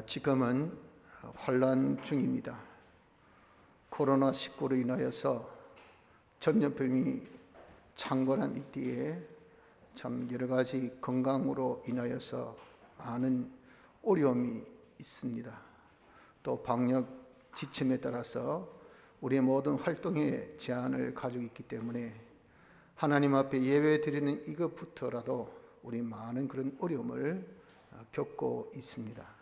지금은 환란 중입니다. 코로나19로 인하여서 전염병이 창궐한 이때에 참 여러 가지 건강으로 인하여서 많은 어려움이 있습니다. 또 방역 지침에 따라서 우리의 모든 활동에 제한을 가지고 있기 때문에 하나님 앞에 예배 드리는 이것부터라도 우리 많은 그런 어려움을 겪고 있습니다.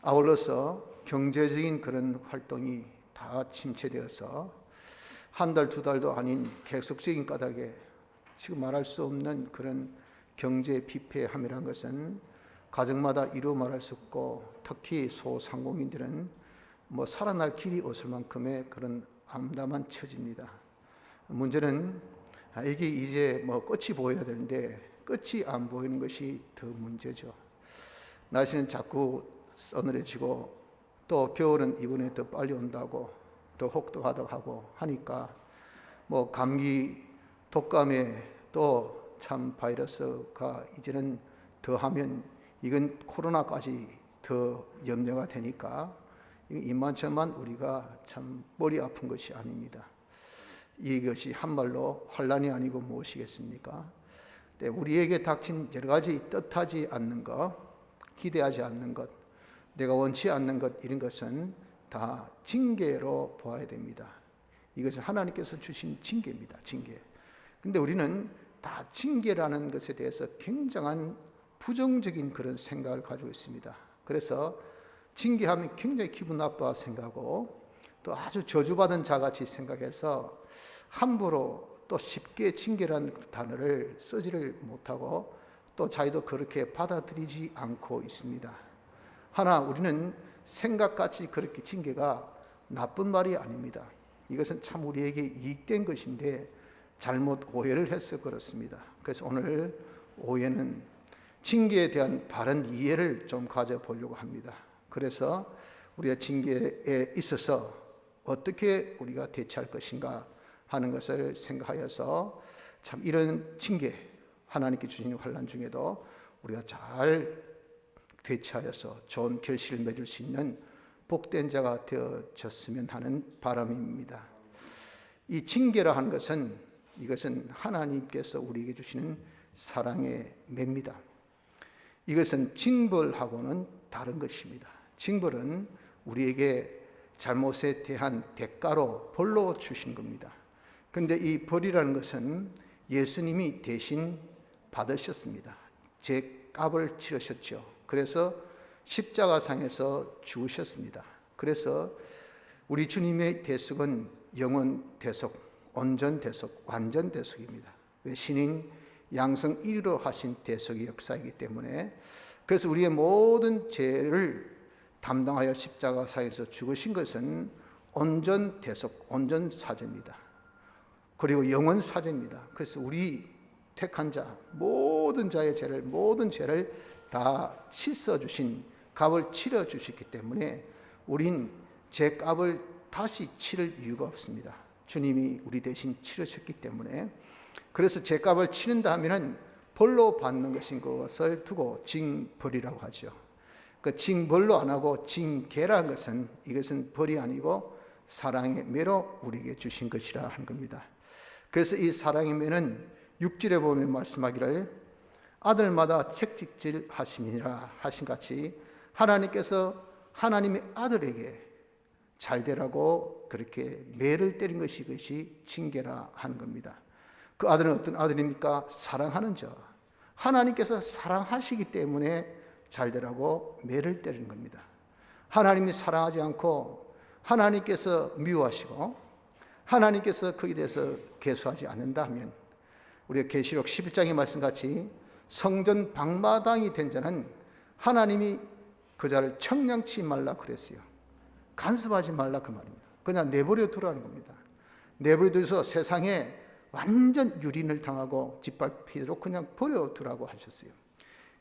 아울러서 경제적인 그런 활동이 다 침체되어서 한 달, 두 달도 아닌 계속적인 까닭에 지금 말할 수 없는 그런 경제 피폐함이란 것은 가정마다 이루 말할 수 없고, 특히 소상공인들은 살아날 길이 없을 만큼의 그런 암담한 처지입니다. 문제는 이게 이제 끝이 보여야 되는데 끝이 안 보이는 것이 더 문제죠. 날씨는 자꾸 서늘해지고 또 겨울은 이번에 더 빨리 온다고 더 혹독하다고 하고 하니까 감기, 독감에 또 참 바이러스가 이제는 더하면 이건 코로나까지 더 염려가 되니까 이만저만 우리가 참 머리 아픈 것이 아닙니다. 이것이 한말로 환란이 아니고 무엇이겠습니까? 우리에게 닥친 여러 가지 뜻하지 않는 것, 기대하지 않는 것, 내가 원치 않는 것, 이런 것은 다 징계로 보아야 됩니다. 이것은 하나님께서 주신 징계입니다. 징계. 근데 우리는 다 징계라는 것에 대해서 굉장한 부정적인 그런 생각을 가지고 있습니다. 그래서 징계하면 굉장히 기분 나빠 생각하고 또 아주 저주받은 자같이 생각해서 함부로 또 쉽게 징계라는 단어를 쓰지를 못하고 또 자기도 그렇게 받아들이지 않고 있습니다. 하나 우리는 생각같이 그렇게 징계가 나쁜 말이 아닙니다. 이것은 참 우리에게 이익된 것인데 잘못 오해를 해서 그렇습니다. 그래서 오늘 오해는 징계에 대한 바른 이해를 좀 가져보려고 합니다. 그래서 우리가 징계에 있어서 어떻게 우리가 대처할 것인가 하는 것을 생각하여서 참 이런 징계, 하나님께 주신 환난 중에도 우리가 잘 대처하여서 좋은 결실을 맺을 수 있는 복된 자가 되어졌으면 하는 바람입니다. 이 징계라 하는 것은 이것은 하나님께서 우리에게 주시는 사랑의 매입니다. 이것은 징벌하고는 다른 것입니다. 징벌은 우리에게 잘못에 대한 대가로 벌로 주신 겁니다. 그런데 이 벌이라는 것은 예수님이 대신 받으셨습니다. 제 값을 치르셨죠. 그래서 십자가상에서 죽으셨습니다. 그래서 우리 주님의 대속은 영원 대속, 온전 대속, 완전 대속입니다. 신인 양성 1위로 하신 대속의 역사이기 때문에, 그래서 우리의 모든 죄를 담당하여 십자가상에서 죽으신 것은 온전 대속, 온전 사죄입니다. 그리고 영원 사죄입니다. 그래서 우리 택한 자, 모든 자의 죄를, 모든 죄를 다 씻어주신, 값을 치러주셨기 때문에 우린 제 값을 다시 치를 이유가 없습니다. 주님이 우리 대신 치르셨기 때문에. 그래서 제 값을 치른다 하면은 벌로 받는 것인 것을 두고 징벌이라고 하죠. 그 징벌로 안 하고 징계라는 것은 이것은 벌이 아니고 사랑의 매로 우리에게 주신 것이라 한 겁니다. 그래서 이 사랑의 매는 6절에 보면 말씀하기를 아들마다 책찍질 하심이라 하신 같이 하나님께서 하나님의 아들에게 잘 되라고 그렇게 매를 때린 것이 이것이 징계라 하는 겁니다. 그 아들은 어떤 아들입니까? 사랑하는 자. 하나님께서 사랑하시기 때문에 잘 되라고 매를 때리는 겁니다. 하나님이 사랑하지 않고 하나님께서 미워하시고 하나님께서 거기에 대해서 계수하지 않는다면 우리가 계시록 11장의 말씀같이 성전 방마당이 된 자는 하나님이 그 자를 청량치 말라 그랬어요. 간섭하지 말라 그 말입니다. 그냥 내버려 두라는 겁니다. 내버려 두어서 세상에 완전 유린을 당하고 짓밟히도록 그냥 버려두라고 하셨어요.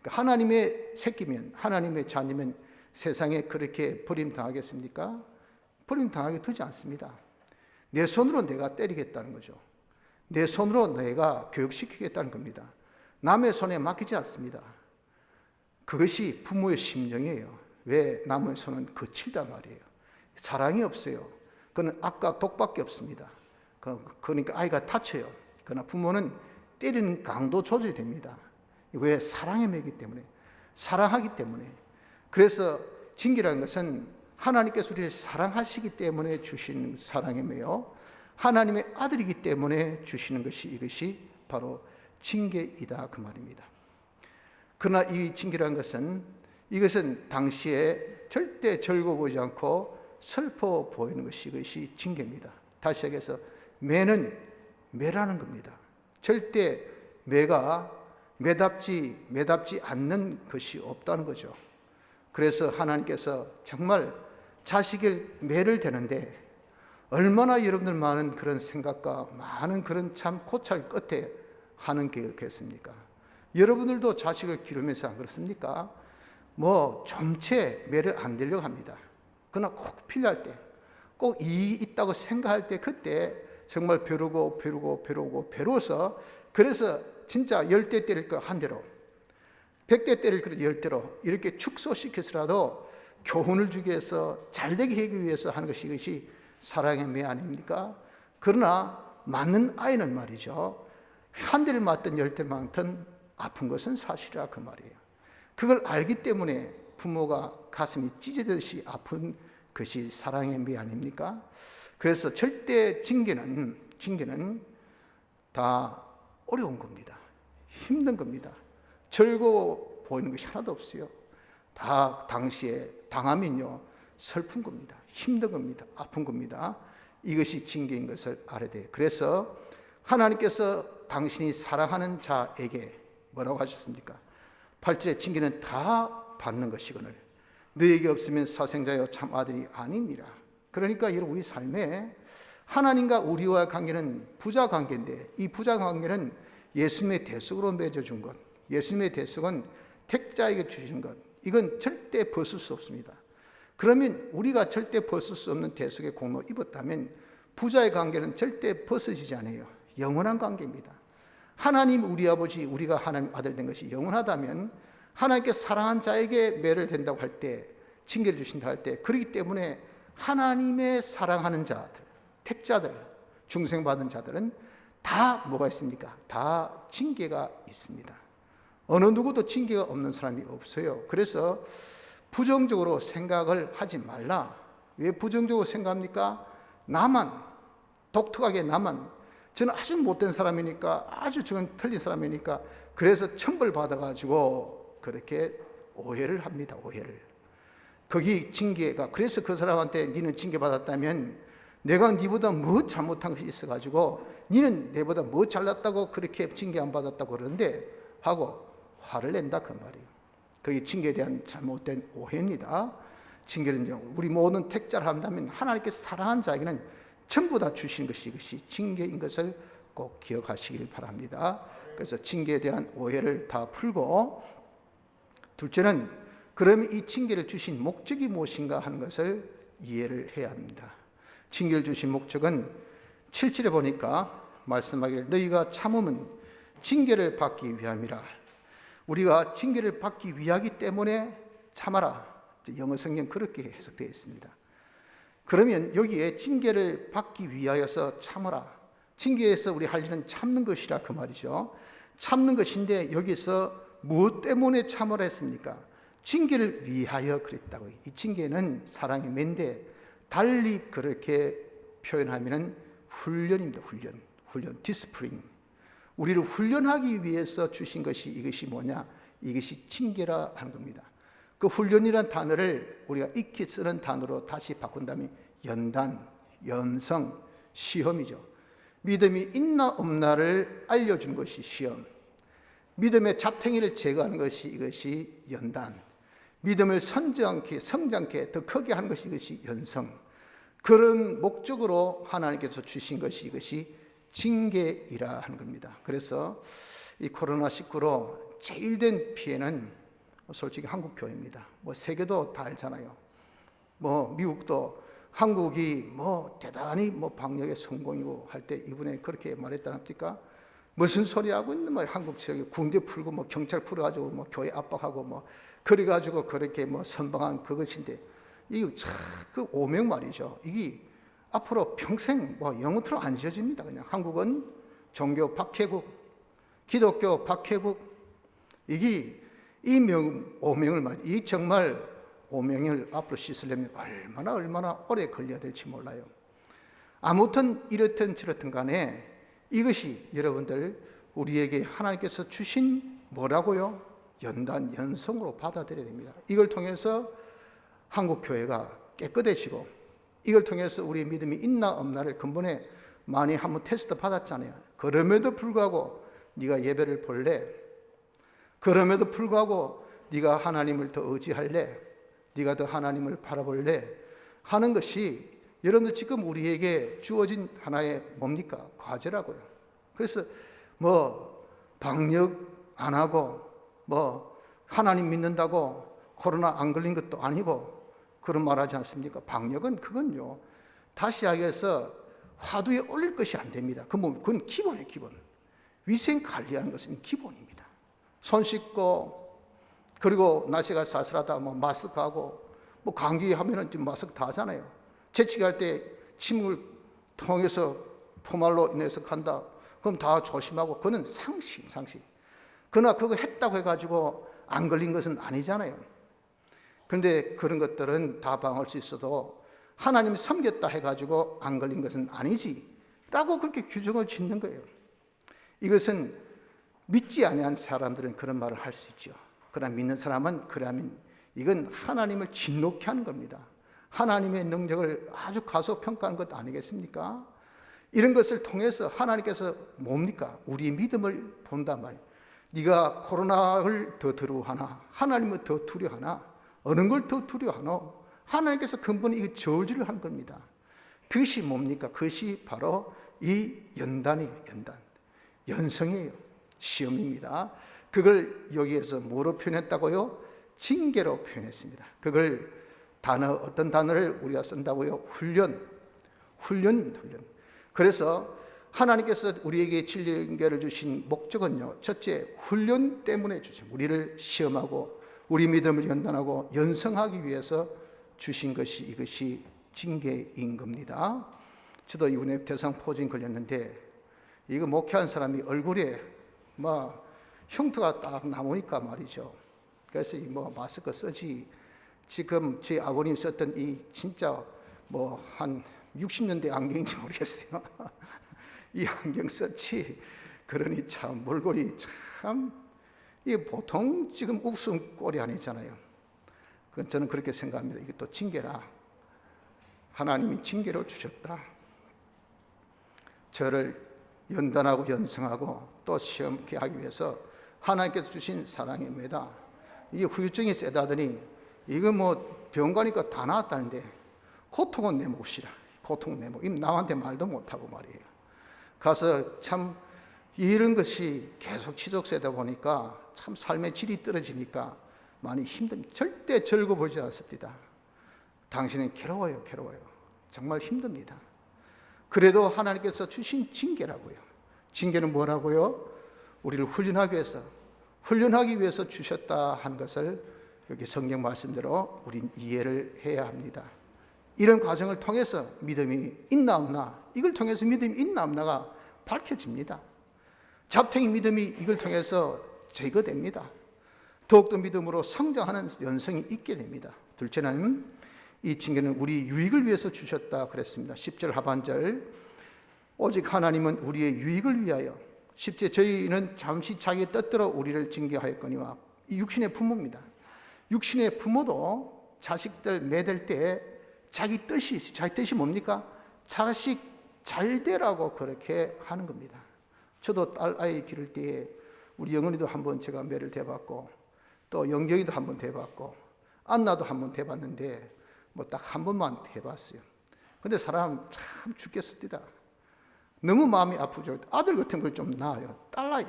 그러니까 하나님의 새끼면, 하나님의 자녀면 세상에 그렇게 버림당하겠습니까? 버림당하게 두지 않습니다. 내 손으로 내가 때리겠다는 거죠. 내 손으로 내가 교육시키겠다는 겁니다. 남의 손에 맡기지 않습니다. 그것이 부모의 심정이에요. 왜 남의 손은 거칠단 말이에요. 사랑이 없어요. 그는 악과 독밖에 없습니다. 그러니까 아이가 다쳐요. 그러나 부모는 때리는 강도 조절이 됩니다. 왜? 사랑의 매기 때문에, 사랑하기 때문에. 그래서 징계라는 것은 하나님께서 우리를 사랑하시기 때문에 주시는 사랑의 매요, 하나님의 아들이기 때문에 주시는 것이, 이것이 바로 징계이다 그 말입니다. 그러나 이 징계라는 것은, 이것은 당시에 절대 즐거워 보이지 않고 슬퍼 보이는 것이, 이것이 징계입니다. 다시 얘기해서 매는 매라는 겁니다. 절대 매가 매답지 않는 것이 없다는 거죠. 그래서 하나님께서 정말 자식을 매를 대는데 얼마나 여러분들 많은 그런 생각과 많은 그런 참 고찰 끝에 하는 계획했습니까? 여러분들도 자식을 기르면서 안 그렇습니까? 뭐 좀채 매를 안 대려고 합니다. 그러나 꼭 필요할 때, 꼭 이익이 있다고 생각할 때, 그때 정말 배로워서, 그래서 진짜 10대 때릴 거 한 대로, 100대 때릴 거 10대로 이렇게 축소시켜서라도 교훈을 주기 위해서, 잘되게 하기 위해서 하는 것이, 이것이 사랑의 매 아닙니까? 그러나 맞는 아이는 말이죠, 한 대를 맞든 10대를 맞든 아픈 것은 사실이라 그 말이에요. 그걸 알기 때문에 부모가 가슴이 찢어지듯이 아픈 것이 사랑의 매 아닙니까? 그래서 절대 징계는 다 어려운 겁니다. 힘든 겁니다. 즐거워 보이는 것이 하나도 없어요. 다 당시에 당하면요, 슬픈 겁니다. 힘든 겁니다. 아픈 겁니다. 이것이 징계인 것을 알아야 돼요. 그래서 하나님께서 당신이 사랑하는 자에게 뭐라고 하셨습니까? 8절에 징계는 다 받는 것이거늘 너에게 없으면 사생자여 참 아들이 아니니라. 그러니까 여러분, 우리 삶에 하나님과 우리와의 관계는 부자 관계인데, 이 부자 관계는 예수님의 대속으로 맺어준 것, 예수님의 대속은 택자에게 주신 것, 이건 절대 벗을 수 없습니다. 그러면 우리가 절대 벗을 수 없는 대속의 공로 입었다면 부자의 관계는 절대 벗어지지 않아요. 영원한 관계입니다. 하나님 우리 아버지, 우리가 하나님 아들 된 것이 영원하다면 하나님께 사랑한 자에게 매를 된다고 할 때, 징계를 주신다 할 때, 그렇기 때문에 하나님의 사랑하는 자들, 택자들, 중생받은 자들은 다 뭐가 있습니까? 다 징계가 있습니다. 어느 누구도 징계가 없는 사람이 없어요. 그래서 부정적으로 생각을 하지 말라. 왜 부정적으로 생각합니까? 나만, 독특하게 나만, 저는 아주 못된 사람이니까, 아주 저는 틀린 사람이니까, 그래서 천벌 받아가지고 그렇게 오해를 합니다. 오해를. 거기 징계가, 그래서 그 사람한테 니는 징계받았다면 내가 니보다 뭐 잘못한 것이 있어가지고 니는 내보다 뭐 잘났다고 그렇게 징계 안 받았다고 그러는데 하고 화를 낸다 그 말이에요. 그게 징계에 대한 잘못된 오해입니다. 징계는 우리 모든 택자를 한다면 하나님께서 사랑한 자에게는 전부 다 주신 것이, 이것이 징계인 것을 꼭 기억하시길 바랍니다. 그래서 징계에 대한 오해를 다 풀고, 둘째는 그러면 이 징계를 주신 목적이 무엇인가 하는 것을 이해를 해야 합니다. 징계를 주신 목적은 7절에 보니까 말씀하기를 너희가 참음은 징계를 받기 위함이라. 우리가 징계를 받기 위하기 때문에 참아라. 영어 성경 그렇게 해석되어 있습니다. 그러면 여기에 징계를 받기 위하여서 참으라. 징계에서 우리 할 일은 참는 것이라 그 말이죠. 참는 것인데 여기서 무엇 때문에 참으라 했습니까? 징계를 위하여 그랬다고. 이 징계는 사랑의 매인데 달리 그렇게 표현하면 훈련입니다. 훈련, 디스플린. 우리를 훈련하기 위해서 주신 것이, 이것이 뭐냐? 이것이 징계라 하는 겁니다. 그 훈련이란 단어를 우리가 익히 쓰는 단어로 다시 바꾼다면 연단, 연성, 시험이죠. 믿음이 있나 없나를 알려준 것이 시험, 믿음의 잡탱이를 제거하는 것이, 이것이 연단, 믿음을 성장케 더 크게 하는 것이, 이것이 연성. 그런 목적으로 하나님께서 주신 것이, 이것이 징계이라 하는 겁니다. 그래서 이 코로나19로 제일 된 피해는 솔직히 한국 교회입니다. 뭐 세계도 다 알잖아요. 뭐 미국도 한국이 뭐 대단히 뭐 방역의 성공이고 할 때 이분에 그렇게 말했다는 겁니까? 무슨 소리 하고 있는 말이야. 한국 지역에 군대 풀고 뭐 경찰 풀어가지고 뭐 교회 압박하고 뭐 그래가지고 그렇게 뭐 선방한 그것인데, 이거 그 오명 말이죠. 이게 앞으로 평생 뭐 영원토록 안 지어집니다. 그냥 한국은 종교 박해국, 기독교 박해국, 이게 이 오명을 이 정말 오명을 앞으로 씻으려면 얼마나 오래 걸려야 될지 몰라요. 아무튼 이렇든 저렇든 간에 이것이 여러분들 우리에게 하나님께서 주신 뭐라고요? 연단, 연성으로 받아들여야 됩니다. 이걸 통해서 한국 교회가 깨끗해지고, 이걸 통해서 우리의 믿음이 있나 없나를 근본에 많이 한번 테스트 받았잖아요. 그럼에도 불구하고 네가 예배를 볼래? 그럼에도 불구하고 네가 하나님을 더 의지할래? 네가 더 하나님을 바라볼래? 하는 것이 여러분들 지금 우리에게 주어진 하나의 뭡니까? 과제라고요. 그래서 뭐 방역 안 하고 뭐 하나님 믿는다고 코로나 안 걸린 것도 아니고 그런 말 하지 않습니까? 방역은 그건요, 다시 이야기해서 화두에 올릴 것이 안 됩니다. 그건 기본이에요, 기본. 위생 관리하는 것은 기본입니다. 손 씻고, 그리고 날씨가 쌀쌀하다 뭐 마스크하고, 뭐 감기 하면은 지금 마스크 다 하잖아요. 재채기할 때 침을 통해서 포말로 인해서 간다. 그럼 다 조심하고, 그거는 상식. 그러나 그거 했다고 해가지고 안 걸린 것은 아니잖아요. 그런데 그런 것들은 다 방어할 수 있어도 하나님이 섬겼다 해가지고 안 걸린 것은 아니지 라고 그렇게 규정을 짓는 거예요. 이것은 믿지 아니한 사람들은 그런 말을 할 수 있죠. 그러나 믿는 사람은 그러면 이건 하나님을 진노케 하는 겁니다. 하나님의 능력을 아주 가소평가하는 것 아니겠습니까? 이런 것을 통해서 하나님께서 뭡니까? 우리 믿음을 본단 말이에요. 네가 코로나를 더 두려워하나? 하나님을 더 두려워하나? 어느 걸 더 두려워하노? 하나님께서 근본에 이거 저울질을 한 겁니다. 그것이 뭡니까? 그것이 바로 이 연단이에요. 연성이에요. 시험입니다. 그걸 여기에서 뭐로 표현했다고요? 징계로 표현했습니다. 그걸 어떤 단어를 우리가 쓴다고요? 훈련입니다. 그래서 하나님께서 우리에게 징계를 주신 목적은요, 첫째, 훈련 때문에 주신, 우리를 시험하고 우리 믿음을 연단하고 연성하기 위해서 주신 것이, 이것이 징계인 겁니다. 저도 이번에 대상포진 걸렸는데, 이거 목회한 사람이 얼굴에 막 흉터가 딱 남으니까 말이죠. 그래서 뭐 마스크 쓰지, 지금 제 아버님 썼던 이 진짜 뭐 한 60년대 안경인지 모르겠어요. 이 안경 썼지. 그러니 참 몰골이 참, 이게 보통 지금 웃음꼴이 아니잖아요. 그건 저는 그렇게 생각합니다. 이게 또 징계라. 하나님이 징계로 주셨다. 저를 연단하고 연성하고 또 시험케 하기 위해서 하나님께서 주신 사랑입니다. 이게 후유증이 세다더니 이거 뭐 병 가니까 다 나았다는데 고통은 내 몫이라. 고통은 내 몫. 남한테 말도 못하고 말이에요. 가서 참 이런 것이 계속 지속되다 보니까 참 삶의 질이 떨어지니까 많이 힘듭니다. 절대 즐거워보지 않습니다. 당신은 괴로워요. 정말 힘듭니다. 그래도 하나님께서 주신 징계라고요. 징계는 뭐라고요? 우리를 훈련하기 위해서 주셨다 한 것을 여기 성경 말씀대로 우린 이해를 해야 합니다. 이런 과정을 통해서 믿음이 있나 없나, 이걸 통해서 믿음이 있나 없나가 밝혀집니다. 잡탱이 믿음이 이걸 통해서 제거됩니다. 더욱더 믿음으로 성장하는 연성이 있게 됩니다. 둘째는 이 징계는 우리 유익을 위해서 주셨다 그랬습니다. 10절 하반절, 오직 하나님은 우리의 유익을 위하여 10절, 저희는 잠시 자기의 뜻대로 우리를 징계하였거니와, 이 육신의 부모입니다. 육신의 부모도 자식들 매댈 때 자기 뜻이 있어요. 자기 뜻이 뭡니까? 자식 잘 되라고 그렇게 하는 겁니다. 저도 딸 아이 기를 때에 우리 영은이도 한번 제가 매를 대봤고, 또 영경이도 한번 대봤고, 안나도 한번 대봤는데 뭐 딱 한 번만 대봤어요. 근데 사람 참 죽겠습니다. 너무 마음이 아프죠. 아들 같은 걸 좀 낳아요. 딸 아이.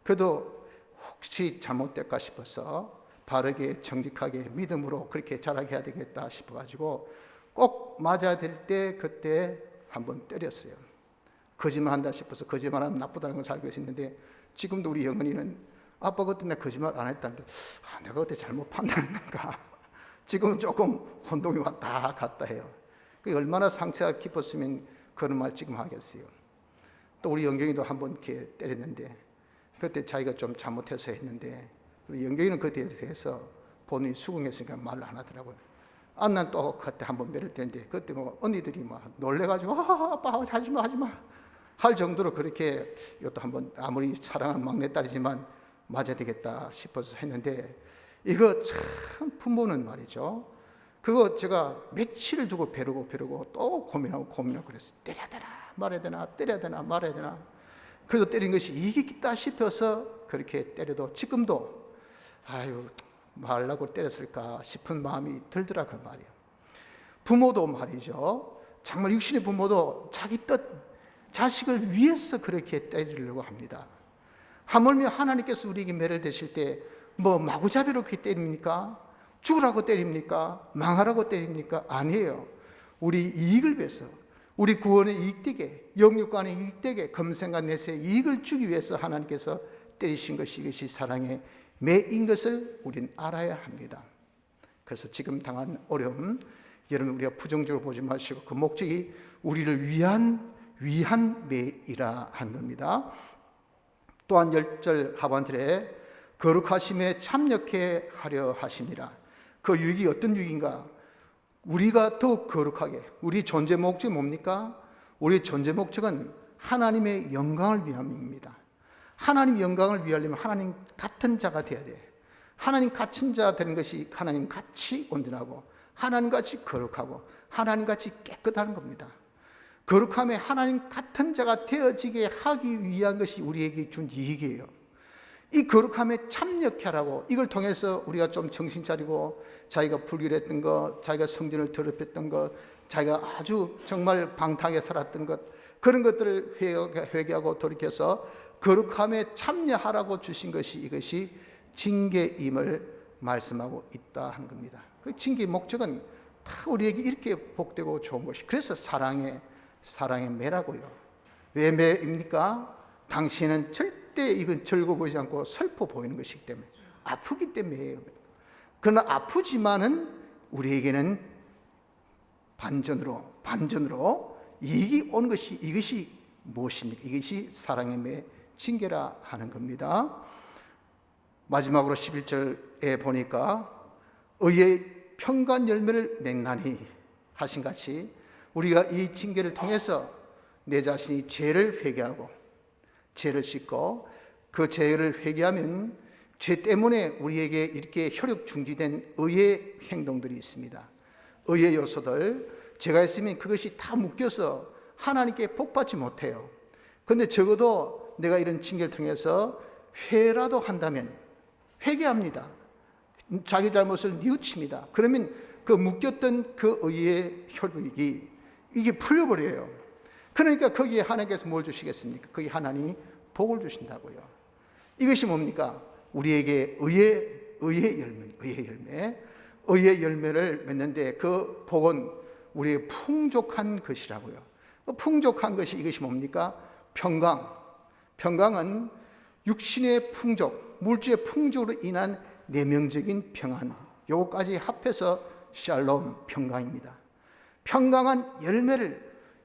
그래도 혹시 잘못될까 싶어서 바르게 정직하게 믿음으로 그렇게 자라게 해야 되겠다 싶어가지고 꼭 맞아야 될 때 그때 한번 때렸어요. 거짓말한다 싶어서 거짓말하면 나쁘다는 걸 알고 있었는데, 지금도 우리 영은이는 아빠 그때 내가 거짓말 안 했다는데 내가 그때 잘못 판단했는가. 지금은 조금 혼동이 왔다 갔다 해요. 얼마나 상처가 깊었으면 그런 말 지금 하겠어요. 또 우리 영경이도 한번 이렇게 때렸는데, 그때 자기가 좀 잘못해서 했는데, 영경이는 그때에 대해서 본인이 수긍했으니까 말을 안 하더라고요. 안난 또 그때 한번 매를 때는데, 그때 뭐 언니들이 막 놀래가지고 아빠 하지마 할 정도로 그렇게, 이것도 한번 아무리 사랑하는 막내딸이지만 맞아야 되겠다 싶어서 했는데, 이거 참 부모는 말이죠, 그거 제가 며칠을 두고 벼르고 또 고민하고 그랬어요. 때려야 되나 말아야 되나, 때려야 되나 말아야 되나. 그래도 때린 것이 이기겠다 싶어서 그렇게 때려도 지금도 말라고 때렸을까 싶은 마음이 들더라고요 말이에요. 부모도 말이죠, 정말 육신의 부모도 자기 뜻, 자식을 위해서 그렇게 때리려고 합니다. 하물며 하나님께서 우리에게 매를 대실 때 뭐 마구잡이로 그렇게 때립니까? 죽으라고 때립니까? 망하라고 때립니까? 아니에요. 우리 이익을 위해서, 우리 구원의 이익되게, 영육간의 이익되게, 금생과 내세의 이익을 주기 위해서 하나님께서 때리신 것이, 이것이 사랑의 매인 것을 우리는 알아야 합니다. 그래서 지금 당한 어려움, 여러분 우리가 부정적으로 보지 마시고 그 목적이 우리를 위한 매이라 하는 겁니다. 또한 10절 하반절에 거룩하심에 참여케 하려 하심이라. 그 유익이 어떤 유익인가? 우리가 더욱 거룩하게, 우리 존재 목적이 뭡니까? 우리 존재 목적은 하나님의 영광을 위함입니다. 하나님 영광을 위하려면 하나님 같은 자가 되어야 돼. 하나님 같은 자 되는 것이 하나님 같이 온전하고 하나님 같이 거룩하고 하나님 같이 깨끗한 겁니다. 거룩함에 하나님 같은 자가 되어지게 하기 위한 것이 우리에게 준 이익이에요. 이 거룩함에 참여케 하라고, 이걸 통해서 우리가 좀 정신 차리고 자기가 불결 했던 것, 자기가 성전을 더럽혔던 것, 자기가 아주 정말 방탕하게 살았던 것, 그런 것들을 회개하고 돌이켜서 거룩함에 참여하라고 주신 것이, 이것이 징계임을 말씀하고 있다 하는 겁니다. 그 징계의 목적은 다 우리에게 이렇게 복되고 좋은 것이, 그래서 사랑의 매라고요. 왜 매입니까? 당신은 절대 이건 즐거워 보이지 않고 슬퍼 보이는 것이기 때문에, 아프기 때문에요. 그러나 아프지만은 우리에게는 반전으로 이익이 오는 것이, 이것이 무엇입니까? 이것이 사랑의 매, 징계라 하는 겁니다. 마지막으로 11절에 보니까 의의 평간 열매를 맺나니 하신 같이, 우리가 이 징계를 통해서 내 자신이 죄를 회개하고 죄를 씻고, 그 죄를 회개하면 죄 때문에 우리에게 이렇게 혈육 중지된 의의 행동들이 있습니다. 의의 요소들, 죄가 있으면 그것이 다 묶여서 하나님께 복받지 못해요. 그런데 적어도 내가 이런 징계를 통해서 회라도 한다면, 회개합니다, 자기 잘못을 뉘우칩니다. 그러면 그 묶였던 그 의의 혈육이 이게 풀려버려요. 그러니까 거기에 하나님께서 뭘 주시겠습니까? 거기 하나님이 복을 주신다고요. 이것이 뭡니까? 우리에게 의의 열매를 맺는데, 그 복은 우리의 풍족한 것이라고요. 그 풍족한 것이, 이것이 뭡니까? 평강은 육신의 풍족, 물질의 풍족으로 인한 내면적인 평안, 요거까지 합해서 샬롬, 평강입니다. 평강한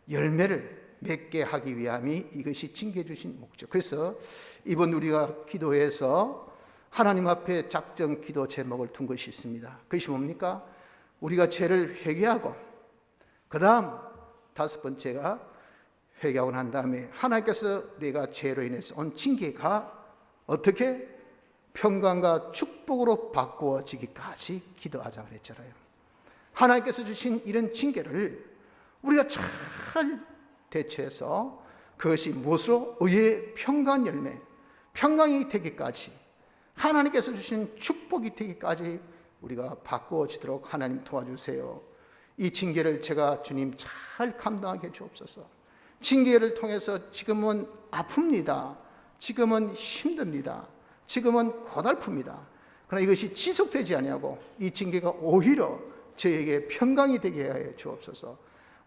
열매를 맺게 하기 위함이, 이것이 징계해 주신 목적. 그래서 이번 우리가 기도해서 하나님 앞에 작정 기도 제목을 둔 것이 있습니다. 그것이 뭡니까? 우리가 죄를 회개하고, 그 다음 5번째가 회개하고 난 다음에 하나님께서 내가 죄로 인해서 온 징계가 어떻게 평강과 축복으로 바꾸어지기까지 기도하자 그랬잖아요. 하나님께서 주신 이런 징계를 우리가 잘 대처해서 그것이 무엇으로? 의의 평강 열매, 평강이 되기까지, 하나님께서 주신 축복이 되기까지 우리가 바꾸어지도록 하나님 도와주세요. 이 징계를 제가 주님 잘 감당하게 주옵소서. 징계를 통해서 지금은 아픕니다. 지금은 힘듭니다. 지금은 고달픕니다. 그러나 이것이 지속되지 아니하고 이 징계가 오히려 저에게 평강이 되게 하여 주옵소서.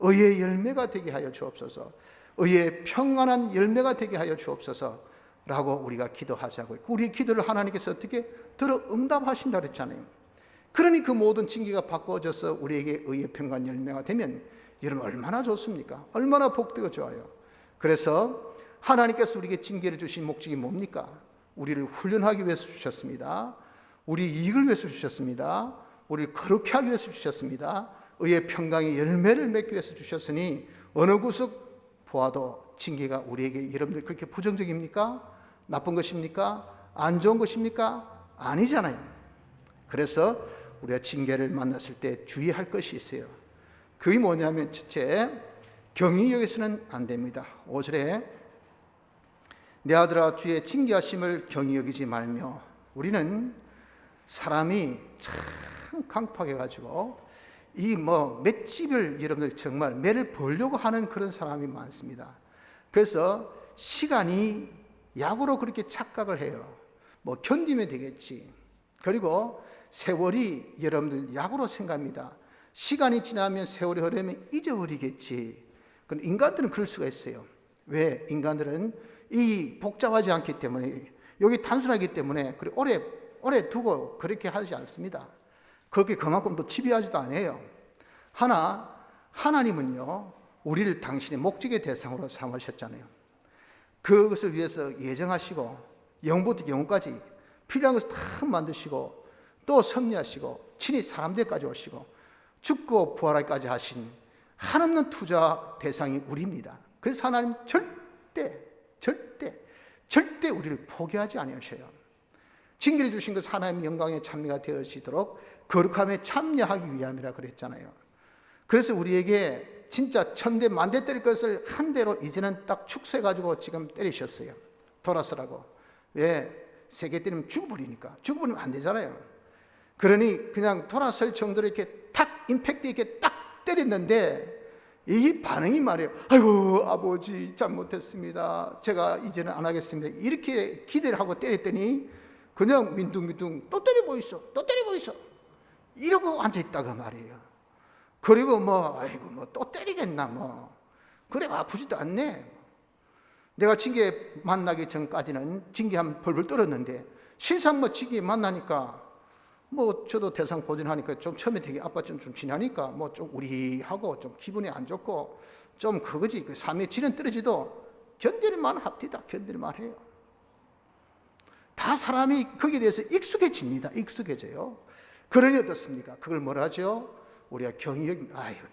의의 열매가 되게 하여 주옵소서. 의의 평안한 열매가 되게 하여 주옵소서 라고 우리가 기도하자고요. 우리의 기도를 하나님께서 어떻게 들어 응답하신다 그랬잖아요. 그러니 그 모든 징계가 바꿔져서 우리에게 의의 평안 열매가 되면 여러분 얼마나 좋습니까? 얼마나 복되고 좋아요. 그래서 하나님께서 우리에게 징계를 주신 목적이 뭡니까? 우리를 훈련하기 위해서 주셨습니다. 우리 이익을 위해서 주셨습니다. 우리를 거룩히 하기 위해서 주셨습니다. 의의 평강의 열매를 맺기 위해서 주셨으니 어느 구석 보아도 징계가 우리에게 여러분들 그렇게 부정적입니까? 나쁜 것입니까? 안 좋은 것입니까? 아니잖아요. 그래서 우리가 징계를 만났을 때 주의할 것이 있어요. 그게 뭐냐면 첫째, 경히 여기서는 안 됩니다. 5절에 내 아들아 주의 징계하심을 경히 여기지 말며. 우리는 사람이 참 강팍해 가지고 이 맷집을 여러분들 정말 매를 벌려고 하는 그런 사람이 많습니다. 그래서 시간이 약으로 그렇게 착각을 해요. 견디면 되겠지. 그리고 세월이 여러분들 약으로 생각합니다. 시간이 지나면 세월이 흐르면 잊어버리겠지. 그런데 인간들은 그럴 수가 있어요. 왜? 인간들은 이 복잡하지 않기 때문에, 여기 단순하기 때문에 그래 오래 두고 그렇게 하지 않습니다. 그렇게 그만큼 또 집요하지도 않아요. 하나님은요 우리를 당신의 목적의 대상으로 삼으셨잖아요. 그것을 위해서 예정하시고 영부터 영까지 필요한 것을 다 만드시고 또 섭리하시고 친히 사람들까지 오시고 죽고 부활하기까지 하신 한없는 투자 대상이 우리입니다. 그래서 하나님 절대 우리를 포기하지 않으셔요. 징계를 주신 것 하나님의 영광에 참여가 되어지도록 거룩함에 참여하기 위함이라 그랬잖아요. 그래서 우리에게 진짜 천대 만대 때릴 것을 한 대로 이제는 딱 축소해가지고 지금 때리셨어요. 돌아서라고. 왜? 세게 때리면 죽어버리니까. 죽어버리면 안 되잖아요. 그러니 그냥 돌아설 정도로 이렇게 탁 임팩트 있게 딱 때렸는데 이 반응이 말이에요. 아이고 아버지 잘못했습니다. 제가 이제는 안 하겠습니다. 이렇게 기대를 하고 때렸더니 그냥 민둥민둥 또 때리고 있어. 이러고 앉아있다가 말이에요. 그리고 아이고 또 때리겠나 그래 아프지도 않네. 내가 징계 만나기 전까지는 징계 한 벌벌 떨었는데 실상 징계 만나니까 저도 대상 보존하니까 좀 처음에 되게 아빠 좀 지나니까 좀 우리하고 좀 기분이 안 좋고 좀 그거지. 그 삶의 질은 떨어지도 견딜만 합니다. 견딜만 해요. 다 사람이 거기에 대해서 익숙해져요. 그러니 어떻습니까? 그걸 뭐라 하죠? 우리가 경이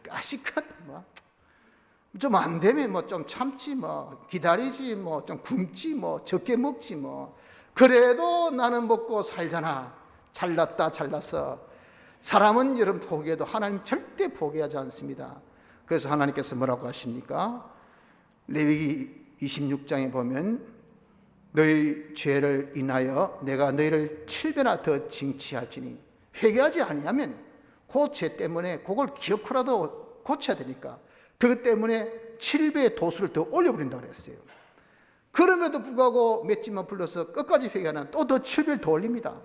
까시컷 좀 안 되면 좀 참지 기다리지 좀 굶지 적게 먹지 그래도 나는 먹고 살잖아. 잘났어. 사람은 여러분 포기해도 하나님 절대 포기하지 않습니다. 그래서 하나님께서 뭐라고 하십니까? 레위기 26장에 보면 너희 죄를 인하여 내가 너희를 7배나 더 징치할지니 회개하지 아니하면 그 죄 때문에 그걸 기어코라도 고쳐야 되니까 그것 때문에 7배의 도수를 더 올려버린다고 그랬어요. 그럼에도 불구하고 맷집만 불러서 끝까지 회개하면 또 더 7배를 더 올립니다.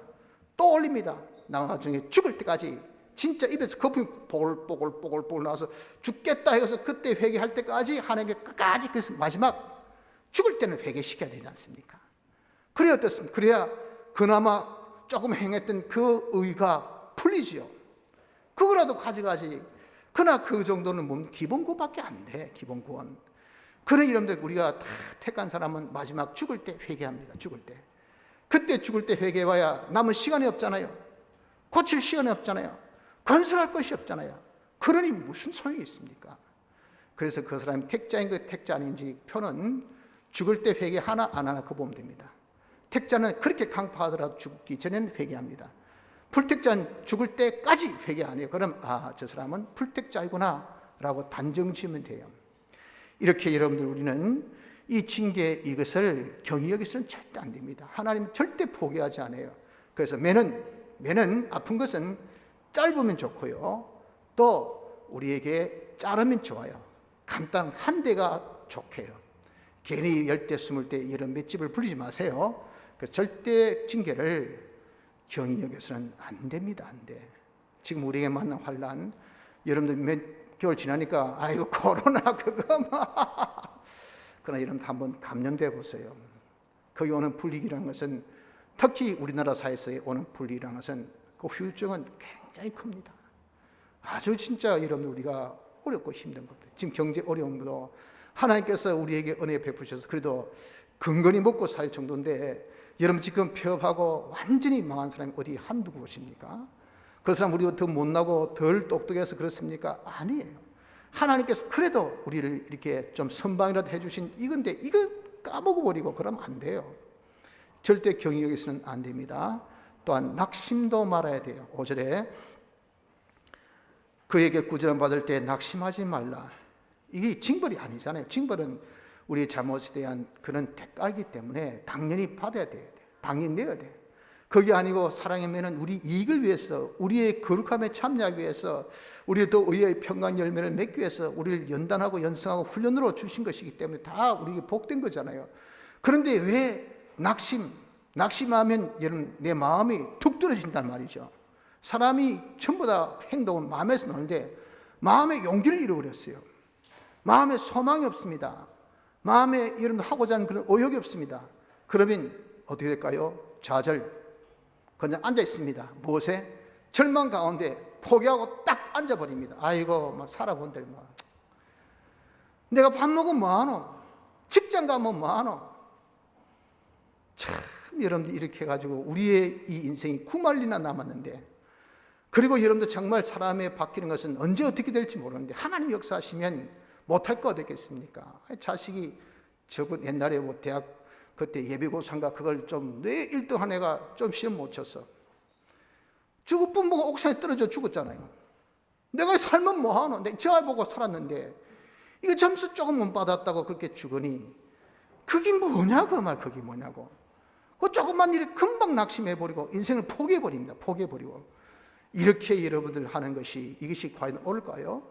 또 올립니다. 나중에 죽을 때까지 진짜 입에서 거품이 뽀글뽀글 나와서 죽겠다 해서 그때 회개할 때까지 하나님께 끝까지 그래서 마지막 죽을 때는 회개시켜야 되지 않습니까? 그래야 어떻습니까? 그래야 그나마 조금 행했던 그 의가 풀리지요. 그거라도 가져가지. 그러나 그 정도는 기본 구밖에 안 돼. 기본 구원. 그런 이름들 우리가 다 택한 사람은 마지막 죽을 때 회개합니다. 죽을 때. 그때 죽을 때 회개해봐야 남은 시간이 없잖아요. 고칠 시간이 없잖아요. 건설할 것이 없잖아요. 그러니 무슨 소용이 있습니까? 그래서 그 사람이 택자인 그 택자 아닌지 표는 죽을 때 회개하나 안 하나 그거 보면 됩니다. 택자는 그렇게 강파하더라도 죽기 전에는 회개합니다. 불택자는 죽을 때까지 회개 안 해요. 그럼 저 사람은 불택자이구나 라고 단정 지으면 돼요. 이렇게 여러분들 우리는 이 징계 이것을 경히 여기서는 절대 안 됩니다. 하나님 절대 포기하지 않아요. 그래서 매는 아픈 것은 짧으면 좋고요. 또 우리에게 자르면 좋아요. 간단 한 대가 좋게요. 괜히 10대 20대 이런 맷집을 불리지 마세요. 그래서 절대 징계를 경히 여기서는 안 됩니다. 안 돼. 지금 우리에게 만난 환난 여러분들 몇 개월 지나니까 아이고 코로나 그거 그러나 여러분 한번 감염돼 보세요. 거기 오는 불이익이라는 것은, 특히 우리나라 사회에서 오는 불이익이라는 것은 그 후유증은 굉장히 큽니다. 아주 진짜 여러분 우리가 어렵고 힘든 겁니다. 지금 경제 어려움도 하나님께서 우리에게 은혜 베푸셔서 그래도 근근히 먹고 살 정도인데, 여러분 지금 폐업하고 완전히 망한 사람이 어디 한두 곳입니까? 그 사람 우리가 더 못나고 덜 똑똑해서 그렇습니까? 아니에요. 하나님께서 그래도 우리를 이렇게 좀 선방이라도 해주신 이건데, 이거 까먹어버리고 그러면 안 돼요. 절대 경히 여기서는 안 됩니다. 또한 낙심도 말아야 돼요. 5절에 그에게 꾸지람 받을 때 낙심하지 말라. 이게 징벌이 아니잖아요. 징벌은 우리의 잘못에 대한 그런 대가이기 때문에 당연히 받아야 돼요. 당연히 내야 돼요. 그게 아니고 사랑의 매는 우리 이익을 위해서, 우리의 거룩함에 참여하기 위해서, 우리의 또 의의 평강 열매를 맺기 위해서 우리를 연단하고 연성하고 훈련으로 주신 것이기 때문에 다 우리에게 복된 거잖아요. 그런데 왜 낙심하면 여러분 내 마음이 툭 떨어진단 말이죠. 사람이 전부 다 행동은 마음에서 나오는데 마음의 용기를 잃어버렸어요. 마음에 소망이 없습니다. 마음에 여러분 하고자 하는 그런 의욕이 없습니다. 그러면 어떻게 될까요? 좌절, 그냥 앉아 있습니다. 무엇에? 절망 가운데 포기하고 딱 앉아버립니다. 아이고, 막 살아본들 막. 내가 밥 먹으면 뭐하노? 직장 가면 뭐하노? 참, 여러분들 이렇게 해가지고 우리의 이 인생이 9만리나 남았는데, 그리고 여러분들 정말 사람의 바뀌는 것은 언제 어떻게 될지 모르는데, 하나님 역사하시면 못할 거 어떻겠습니까? 자식이 저번 옛날에 뭐 대학 그때 예비고사인가 그걸 좀 내 1등 한 애가 좀 시험 못 쳤어. 죽을 뻔보고 옥상에 떨어져 죽었잖아요. 내가 살면 뭐하노? 내가 저 아이 보고 살았는데 이거 점수 조금 못 받았다고 그렇게 죽으니 그게 뭐냐고, 말 그게 뭐냐고. 그 조금만 일에 금방 낙심해버리고 인생을 포기해버립니다. 포기해버리고. 이렇게 여러분들 하는 것이, 이것이 과연 옳을까요?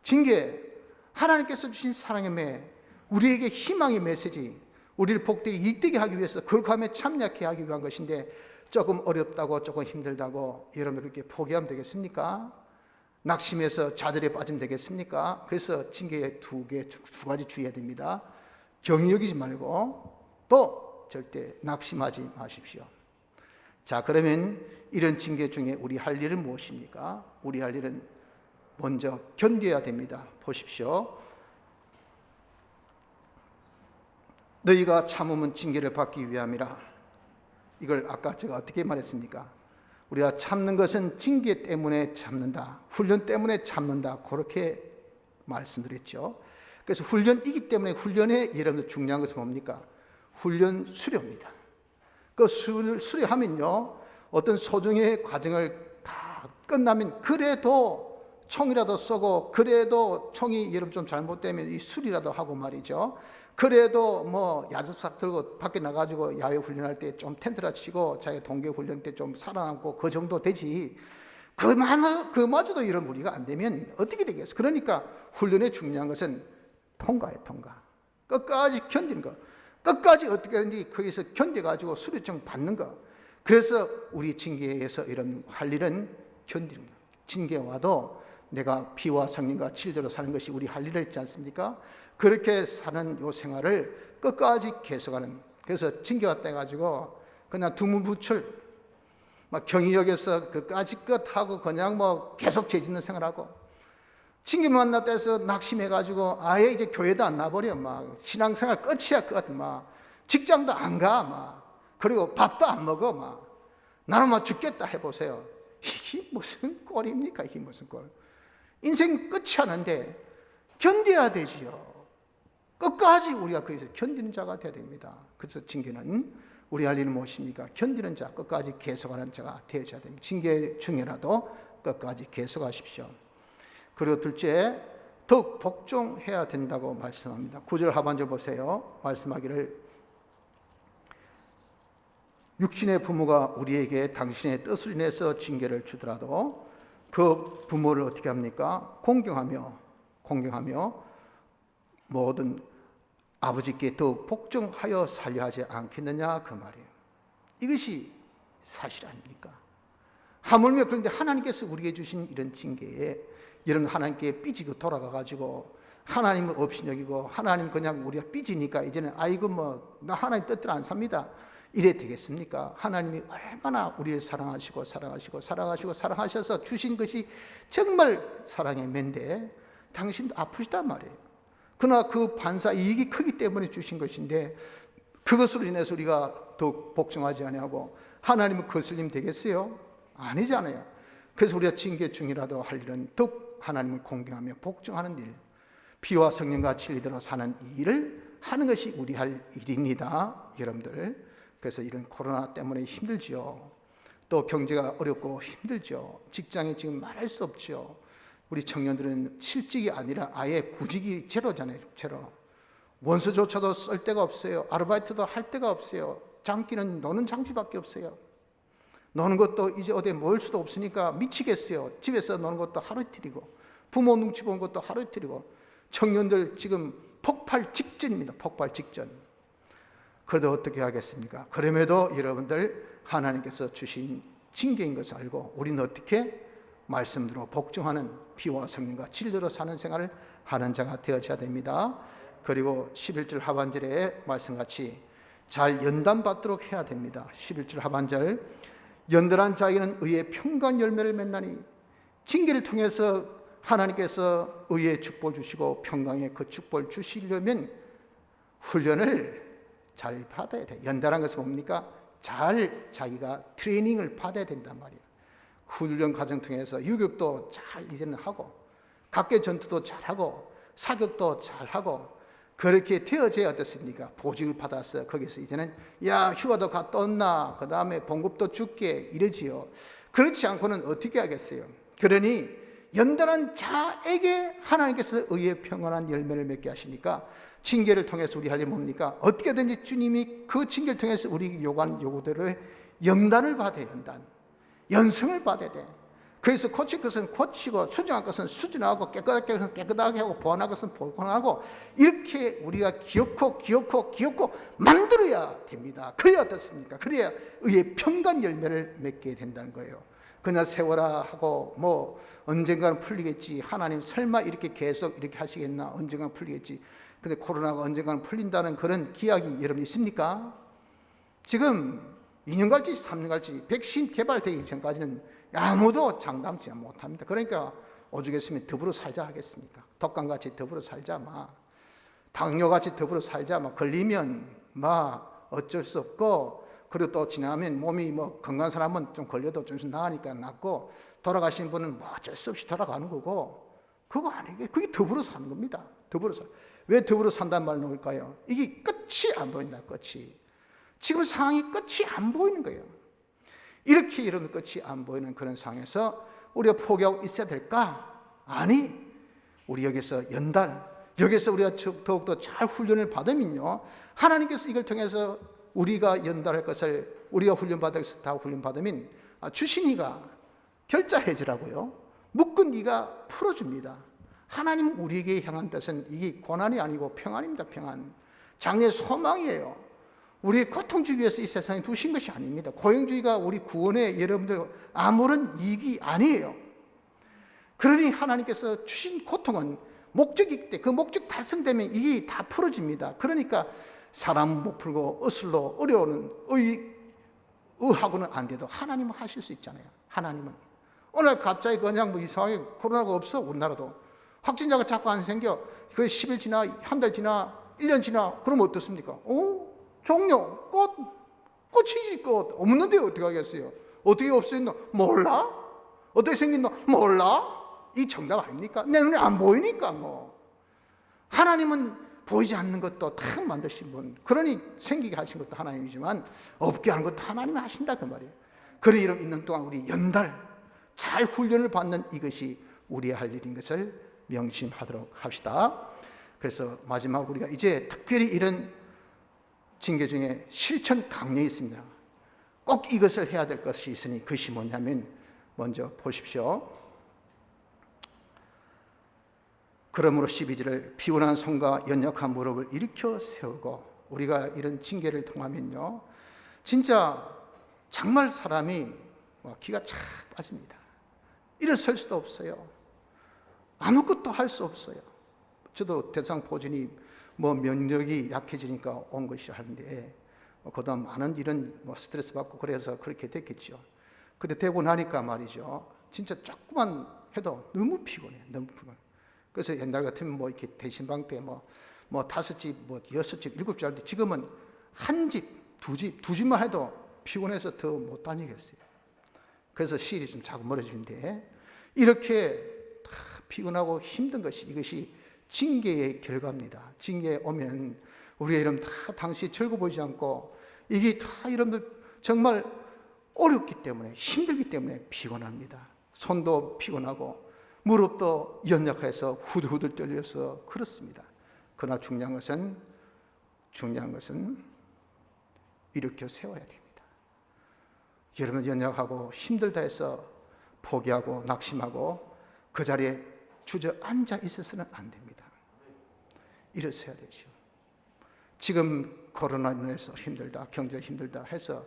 징계, 하나님께서 주신 사랑의 매, 우리에게 희망의 메시지, 우리를 복되게 이익되게 하기 위해서 거룩함에 참여하게 하기 위한 것인데, 조금 어렵다고 조금 힘들다고 여러분 그렇게 포기하면 되겠습니까? 낙심해서 좌절에 빠지면 되겠습니까? 그래서 징계에 두 가지 주의해야 됩니다. 경히 여기지 말고 또 절대 낙심하지 마십시오. 자, 그러면 이런 징계 중에 우리 할 일은 무엇입니까? 우리 할 일은 먼저 견뎌야 됩니다. 보십시오. 너희가 참으면 징계를 받기 위함이라. 이걸 아까 제가 어떻게 말했습니까? 우리가 참는 것은 징계 때문에 참는다, 훈련 때문에 참는다, 그렇게 말씀드렸죠. 그래서 훈련이기 때문에, 훈련에 여러분들 중요한 것은 뭡니까? 훈련 수료입니다. 그 수료하면요, 어떤 소정의 과정을 다 끝나면 그래도 총이라도 쏘고, 그래도 총이 여러분 좀 잘못되면 이 수리라도 하고 말이죠. 그래도 뭐 야습삭 들고 밖에 나가지고 야외 훈련할 때 좀 텐트라 치고 자기 동계 훈련 때 좀 살아남고 그 정도 되지. 그마저도 이런 무리가 안 되면 어떻게 되겠어요? 그러니까 훈련의 중요한 것은 통과예요, 통과. 끝까지 견디는 거. 끝까지 어떻게 하든지 거기서 견뎌가지고 수료증 받는 거. 그래서 우리 징계에서 이런 할 일은 견디는 거. 징계 와도 내가 피와 성령과 진리대로 사는 것이 우리 할 일이 있지 않습니까? 그렇게 사는 요 생활을 끝까지 계속하는. 그래서 징계 왔다 해가지고 그냥 두문부출, 막 경의역에서 그까지 끝하고 그냥 뭐 계속 죄 짓는 생활하고, 징계 만났다 해서 낙심해가지고 아예 이제 교회도 안 나버려. 막 신앙생활 끝이야, 끝. 막 직장도 안 가. 막 그리고 밥도 안 먹어. 막 나는 막 죽겠다 해보세요. 이게 무슨 꼴입니까? 이게 무슨 꼴. 인생 끝이 하는데 견뎌야 되지요. 끝까지 우리가 거기서 견디는 자가 되어야 됩니다. 그래서 징계는 우리 할 일은 무엇입니까? 견디는 자, 끝까지 계속하는 자가 되어야 됩니다. 징계 중에라도 끝까지 계속하십시오. 그리고 둘째, 더욱 복종해야 된다고 말씀합니다. 9절 하반절 보세요. 말씀하기를 육신의 부모가 우리에게 당신의 뜻을 인해서 징계를 주더라도 그 부모를 어떻게 합니까? 공경하며 모든 아버지께 더욱 복종하여 살려 하지 않겠느냐, 그 말이에요. 이것이 사실 아닙니까? 하물며 그런데 하나님께서 우리에게 주신 이런 징계에 여러분 하나님께 삐지고 돌아가가지고 하나님은 없이 여기고 하나님 그냥 우리가 삐지니까 이제는 아이고 나 하나님 뜻대로 안 삽니다, 이래 되겠습니까? 하나님이 얼마나 우리를 사랑하셔서 주신 것이 정말 사랑의 맨데 당신도 아프시단 말이에요. 그러나 그 반사 이익이 크기 때문에 주신 것인데 그것으로 인해서 우리가 더욱 복종하지 아니하고 하나님은 거슬림 되겠어요? 아니잖아요. 그래서 우리가 징계 중이라도 할 일은 더욱 하나님을 공경하며 복종하는 일, 피와 성령과 진리대로 사는 이 일을 하는 것이 우리 할 일입니다, 여러분들. 그래서 이런 코로나 때문에 힘들지요. 또 경제가 어렵고 힘들죠. 직장에 지금 말할 수 없죠. 우리 청년들은 실직이 아니라 아예 구직이 제로잖아요. 제로. 원서조차도 쓸 데가 없어요. 아르바이트도 할 데가 없어요. 장기는 노는 장기밖에 없어요. 노는 것도 이제 어디에 모일 수도 없으니까 미치겠어요. 집에서 노는 것도 하루 이틀이고 부모 눈치 보는 것도 하루 이틀이고 청년들 지금 폭발 직전입니다. 폭발 직전. 그래도 어떻게 하겠습니까? 그럼에도 여러분들 하나님께서 주신 징계인 것을 알고 우리는 어떻게 말씀대로 복종하는 피와 성령과 진리로 사는 생활을 하는 자가 되어져야 됩니다. 그리고 11절 하반절에 말씀같이 잘 연단받도록 해야 됩니다. 11절 하반절, 연단한 자에게는 의의 평강 열매를 맺나니, 징계를 통해서 하나님께서 의의 축복을 주시고 평강의 그 축복을 주시려면 훈련을 잘 받아야 돼. 연단한 것은 뭡니까? 잘 자기가 트레이닝을 받아야 된단 말이에요. 훈련 과정 통해서 유격도 잘 이제는 하고 각계 전투도 잘하고 사격도 잘하고 그렇게 되어져야 어떻습니까? 보직을 받아서 거기서 이제는 야 휴가도 갔다 온나, 그 다음에 봉급도 줄게 이러지요. 그렇지 않고는 어떻게 하겠어요? 그러니 연단한 자에게 하나님께서 의의 평안한 열매를 맺게 하시니까 징계를 통해서 우리 할 일이 뭡니까? 어떻게든지 주님이 그 징계를 통해서 우리 요구하는 요구대로의 연단을 받아야, 연승을 받아야 돼. 그래서 고칠 것은 고치고 수정할 것은 수정하고 깨끗하게 것은 깨끗하게 하고 보완할 것은 보완하고 이렇게 우리가 기억고 만들어야 됩니다. 그래야 어떻습니까? 그래야 의의 평강 열매를 맺게 된다는 거예요. 그냥 세워라 하고 언젠가는 풀리겠지, 하나님 설마 이렇게 계속 이렇게 하시겠나, 언젠가는 풀리겠지. 근데 코로나가 언젠가는 풀린다는 그런 기약이 여러분 있습니까? 지금 2년 갈지 3년 갈지 백신 개발되기 전까지는 아무도 장담치 못합니다. 그러니까 오죽했으면 더불어 살자 하겠습니까? 독감같이 더불어 살자, 당뇨같이 더불어 살자, 걸리면 어쩔 수 없고, 그리고 또 지나면 몸이 건강한 사람은 좀 걸려도 좀 나으니까 낫고, 돌아가신 분은 어쩔 수 없이 돌아가는 거고, 그거 아니에요. 그게 더불어 사는 겁니다. 더불어 사. 왜 더불어 산다는 말을 넣을까요? 이게 끝이 안 보인다, 끝이. 지금 상황이 끝이 안 보이는 거예요. 이렇게 이런 끝이 안 보이는 그런 상황에서 우리가 포기하고 있어야 될까? 아니, 우리 여기서 여기서 우리가 더욱더 잘 훈련을 받으면요, 하나님께서 이걸 통해서 우리가 연달할 것을 우리가 훈련받을 것을 다 훈련받으면 주신 이가 결자해지라고요, 묶은 이가 풀어줍니다. 하나님 우리에게 향한 뜻은 이게 고난이 아니고 평안입니다. 평안. 장래의 소망이에요. 우리의 고통 주기 위해서 이 세상에 두신 것이 아닙니다. 고용주의가 우리 구원에 여러분들 아무런 이익이 아니에요. 그러니 하나님께서 주신 고통은 목적이기 때문에 그 목적 달성되면 이게 다 풀어집니다. 그러니까 사람은 못 풀고 어슬로 어려우는 의하고는 안 돼도 하나님은 하실 수 있잖아요. 하나님은 오늘 갑자기 그냥 이상하게 코로나가 없어. 우리나라도 확진자가 자꾸 안 생겨. 그 10일 지나 한 달 지나 1년 지나 그러면 어떻습니까? 종료 끝이지. 끝 없는데 어떻게 하겠어요? 어떻게 없어졌노? 몰라. 어떻게 생긴노? 몰라. 이 정답 아닙니까? 내 눈에 안 보이니까 하나님은 보이지 않는 것도 다 만드신 분, 그러니 생기게 하신 것도 하나님이지만 없게 하는 것도 하나님이 하신다 그 말이에요. 그런 이름 있는 동안 우리 연달 잘 훈련을 받는 이것이 우리의 할 일인 것을 명심하도록 합시다. 그래서 마지막 우리가 이제 특별히 이런 징계 중에 실천 강령이 있습니다. 꼭 이것을 해야 될 것이 있으니 그것이 뭐냐면 먼저 보십시오. 그러므로 12절을 피곤한 손과 연약한 무릎을 일으켜 세우고, 우리가 이런 징계를 통하면요 진짜 정말 사람이 기가 착 빠집니다. 일어설 수도 없어요. 아무것도 할 수 없어요. 저도 대상포진이 뭐 면역이 약해지니까 온 것이 하는데 그동안 많은 이런 뭐 스트레스 받고 그래서 그렇게 됐겠죠. 근데 되고 나니까 말이죠, 진짜 조금만 해도 너무 피곤해, 너무 피곤해. 그래서 옛날 같으면 뭐 이렇게 대신방 때 뭐 5집, 뭐 6집, 7집 하는데 지금은 한 집, 두 집만 해도 피곤해서 더 못 다니겠어요. 그래서 시일이 좀 자꾸 멀어지는데, 이렇게 다 피곤하고 힘든 것이, 이것이 징계의 결과입니다. 징계에 오면 우리의 이름 다 당시 즐거워 보이지 않고, 이게 다 여러분들 정말 어렵기 때문에, 힘들기 때문에 피곤합니다. 손도 피곤하고 무릎도 연약해서 후들후들 떨려서 그렇습니다. 그러나 중요한 것은 일으켜 세워야 됩니다. 여러분 연약하고 힘들다 해서 포기하고 낙심하고 그 자리에 주저앉아 있어서는 안 됩니다. 일어서야 되죠. 지금 코로나로 인해서 힘들다, 경제 힘들다 해서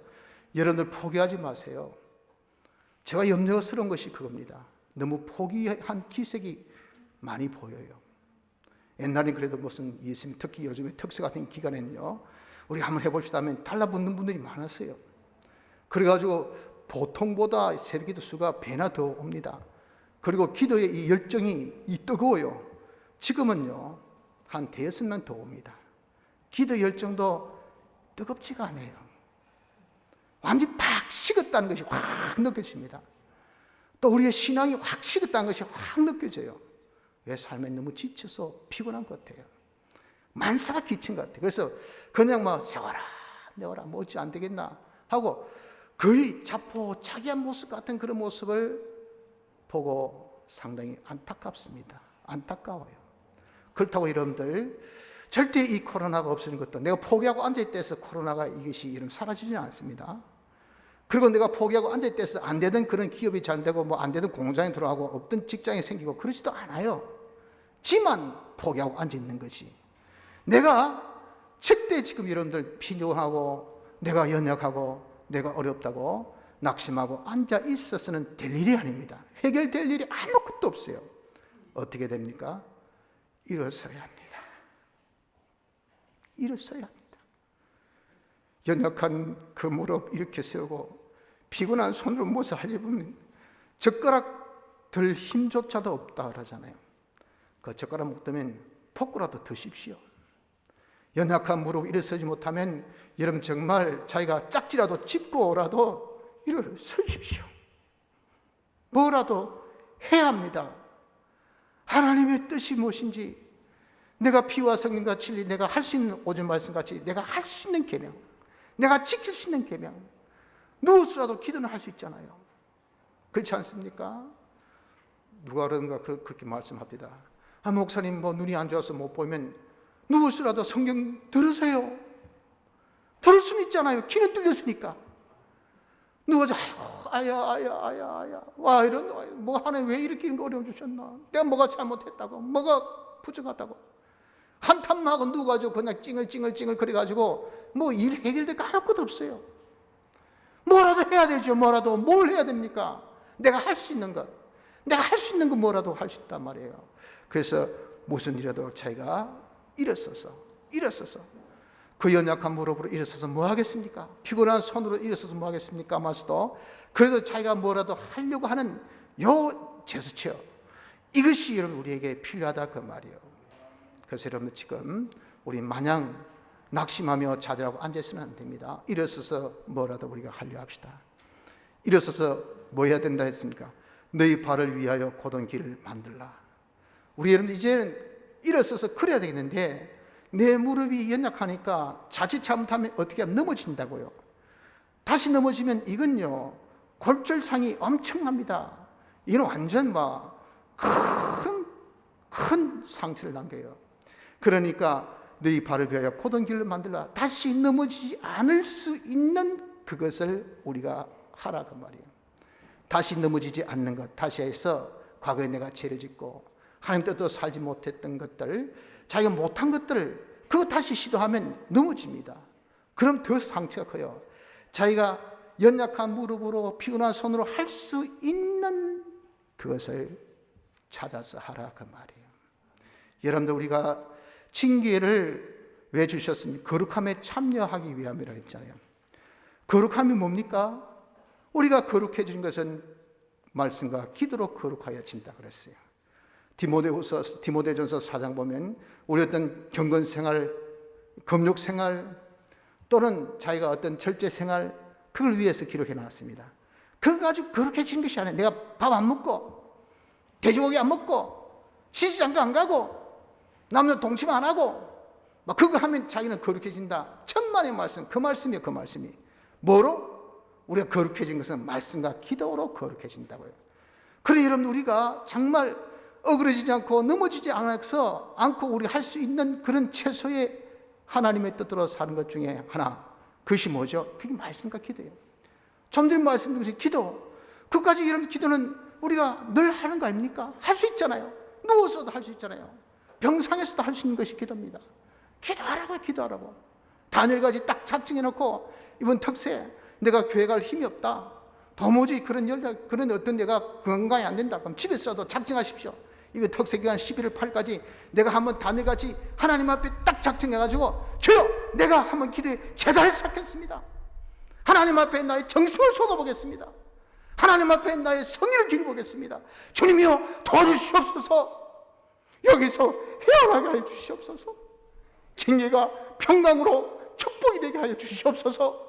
여러분들 포기하지 마세요. 제가 염려스러운 것이 그겁니다. 너무 포기한 기색이 많이 보여요. 옛날엔 그래도 무슨 예수님, 특히 요즘에 특수 같은 기간에는요, 우리 한번 해봅시다 하면 달라붙는 분들이 많았어요. 그래가지고 보통보다 새벽기도 수가 배나 더 옵니다. 그리고 기도의 이 열정이 뜨거워요. 지금은요 한 5만 더 옵니다. 기도 열정도 뜨겁지가 않아요. 완전히 팍 식었다는 것이 확 느껴집니다. 또 우리의 신앙이 확 식었다는 것이 확 느껴져요. 왜? 삶에 너무 지쳐서 피곤한 것 같아요. 만사가 기친 것 같아요. 그래서 그냥 막 세워라 내워라 뭐 어찌 안 되겠나 하고 거의 자포자기한 모습 같은 그런 모습을 보고 상당히 안타깝습니다. 안타까워요. 그렇다고 여러분들 절대 이 코로나가 없어지는 것도, 내가 포기하고 앉아있다 해서 코로나가 이것이 이름 사라지지는 않습니다. 그리고 내가 포기하고 앉아있다 해서 안 되던 그런 기업이 잘 되고 뭐 안 되던 공장이 들어가고 없던 직장이 생기고 그러지도 않아요. 지만 포기하고 앉아있는 것이, 내가 절대 지금 여러분들 필요하고 내가 연약하고 내가 어렵다고 낙심하고 앉아 있어서는 될 일이 아닙니다. 해결될 일이 아무것도 없어요. 어떻게 됩니까? 일어서야 합니다. 일어서야 합니다. 연약한 그 무릎 이렇게 세우고 피곤한 손으로 무엇을 하려 보면 젓가락 들 힘조차도 없다 그러잖아요. 그 젓가락 못 들면 포크라도 드십시오. 연약한 무릎 일어서지 못하면 여러분 정말 자기가 짝지라도 짚고라도 일어서십시오. 뭐라도 해야 합니다. 하나님의 뜻이 무엇인지, 내가 피와 성령과 진리, 내가 할 수 있는 오전 말씀같이 내가 할 수 있는 계명, 내가 지킬 수 있는 계명, 누워서라도 기도는 할 수 있잖아요. 그렇지 않습니까? 누가 그런가 그렇게 말씀합니다. 아, 목사님 뭐 눈이 안 좋아서 못 보면 누워서라도 성경 들으세요. 들을 수는 있잖아요. 귀는 뚫렸으니까. 누워서 아야 와 이런 뭐 하나님 왜 이렇게 어려움 주셨나, 내가 뭐가 잘못했다고, 뭐가 부족하다고 한탄만 하고 누워가지고 그냥 찡얼찡얼 그래가지고 뭐 일 해결될 거 아무것도 없어요. 뭐라도 해야 되죠. 뭐라도. 뭘 해야 됩니까? 내가 할 수 있는 것, 내가 할 수 있는 거 뭐라도 할 수 있단 말이에요. 그래서 무슨 일이라도 자기가 일어서서 그 연약한 무릎으로 일어서서 뭐 하겠습니까? 피곤한 손으로 일어서서 뭐 하겠습니까? 마스도 그래도 자기가 뭐라도 하려고 하는 요 제스처, 이것이 여러분 우리에게 필요하다 그 말이에요. 그래서 여러분 지금 우리 마냥 낙심하며 좌절하고 앉아서는 안 됩니다. 일어서서 뭐라도 우리가 하려 합시다. 일어서서 뭐 해야 된다 했습니까? 너희 발을 위하여 곧은 길을 만들라. 우리 여러분 이제는 일어서서 그래야 되겠는데, 내 무릎이 연약하니까 자칫 잘못하면 어떻게 하면 넘어진다고요. 다시 넘어지면 이건요 골절상이 엄청납니다. 이건 완전 큰 상처를 남겨요. 그러니까 너희 발을 위하여 곧은 길을 만들라. 다시 넘어지지 않을 수 있는 그것을 우리가 하라 그 말이에요. 다시 넘어지지 않는 것, 다시 해서 과거에 내가 죄를 짓고 하나님 뜻대로 살지 못했던 것들, 자기가 못한 것들을 그거 다시 시도하면 넘어집니다. 그럼 더 상처가 커요. 자기가 연약한 무릎으로 피곤한 손으로 할 수 있는 그것을 찾아서 하라 그 말이에요. 여러분들, 우리가 징계를 왜 주셨습니까? 거룩함에 참여하기 위함이라 했잖아요. 거룩함이 뭡니까? 우리가 거룩해지는 것은 말씀과 기도로 거룩하여진다 그랬어요. 디모데전서 4장 보면 우리 어떤 경건 생활, 금욕 생활 또는 자기가 어떤 절제 생활, 그걸 위해서 기록해 놨습니다. 그거 가지고 거룩해지는 것이 아니에요. 내가 밥 안 먹고 돼지고기 안 먹고 시시장도 안 가고 남녀 동침 안 하고 막 그거 하면 자기는 거룩해진다. 천만의 말씀, 그 말씀이에요. 그 말씀이 뭐로? 우리가 거룩해진 것은 말씀과 기도로 거룩해진다고요. 그래 여러분, 우리가 정말 어그러지지 않고 넘어지지 않고 우리 할 수 있는 그런 최소의 하나님의 뜻대로 사는 것 중에 하나, 그것이 뭐죠? 그게 말씀과 기도예요. 좀 전에 말씀드린 것이 기도, 그까지 이런 기도는 우리가 늘 하는 거 아닙니까? 할 수 있잖아요. 누워서도 할 수 있잖아요. 병상에서도 할 수 있는 것이 기도입니다. 기도하라고요. 기도하라고. 다니엘까지 딱 작정해 놓고, 이번 특세 내가 교회 갈 힘이 없다, 도무지 그런 어떤 내가 건강이 안 된다, 그럼 집에서라도 작정하십시오. 이번 특세 기간 11월 8일까지 내가 한번 다니엘같이 하나님 앞에 딱 작정해가지고, 주여 내가 한번 기도에 제단을 쌓겠습니다. 하나님 앞에 나의 정성을 쏟아보겠습니다. 하나님 앞에 나의 성의를 기울이보겠습니다. 주님이여 도와주시옵소서. 여기서 헤어나게 하여 주시옵소서. 징계가 평강으로 축복이 되게 하여 주시옵소서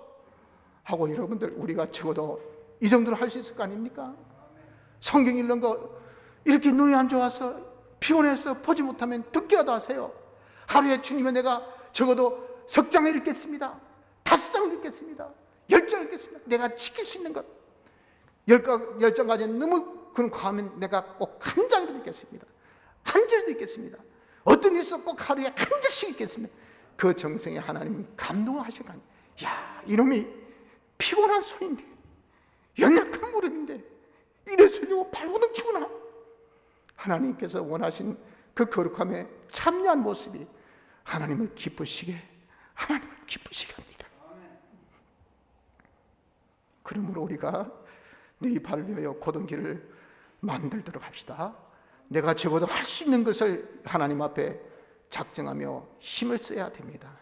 하고, 여러분들 우리가 적어도 이 정도로 할 수 있을 거 아닙니까? 성경 읽는 거 이렇게 눈이 안 좋아서 피곤해서 보지 못하면 듣기라도 하세요. 하루에 주님의 내가 적어도 10장을 읽겠습니다, 5장을 읽겠습니다, 10장을 읽겠습니다. 내가 지킬 수 있는 것 10장까지 너무 그런 과하면 내가 꼭 한 장이라도 읽겠습니다, 한 절도 읽겠습니다. 어떤 일이 있어 꼭 하루에 한 절씩 읽겠습니다. 그 정성에 하나님은 감동을 하실 거 아니에요. 야, 이놈이 피곤한 손인데, 연약한 무릎인데 이래서려고 발버둥 치구나. 하나님께서 원하신 그 거룩함에 참여한 모습이 하나님을 기쁘시게 합니다. 그러므로 우리가 네 발을 위하여 곧은 길을 만들도록 합시다. 내가 적어도 할 수 있는 것을 하나님 앞에 작정하며 힘을 써야 됩니다.